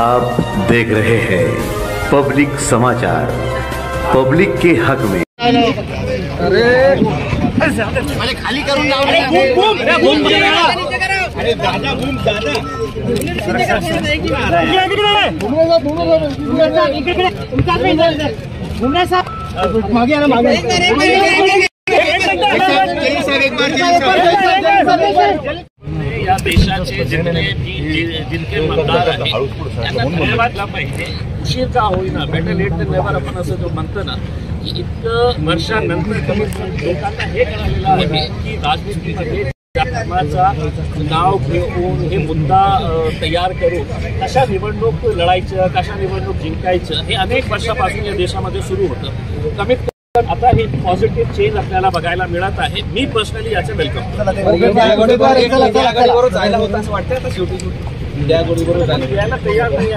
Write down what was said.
आप देख रहे हैं पब्लिक समाचार, पब्लिक के हक में। अरे खाली करून लाव रे, अरे दादा बूम दादा मागे आना मागे या देशाचे जिनके मतदार आहेत त्यांना धन्यवादला पाहिजे. उशीर का होईना, बेटर लेट देन नेव्हर आपण असं जो म्हणतो ना, की इतकं वर्षानंतर कमीत कमी लोकांना हे कळलेलं आहे की राजनीतीमध्ये धर्माचा नाव घेऊन हे मुद्दा तयार करून कशा निवडणूक लढायचं, कशा निवडणूक जिंकायचं हे अनेक वर्षापासून या देशामध्ये सुरू होतं. कमीत आता हे पॉझिटिव्ह चेंज आपल्याला बघायला मिळत आहे. मी पर्सनली याचं वेलकम यायला तयार नाही.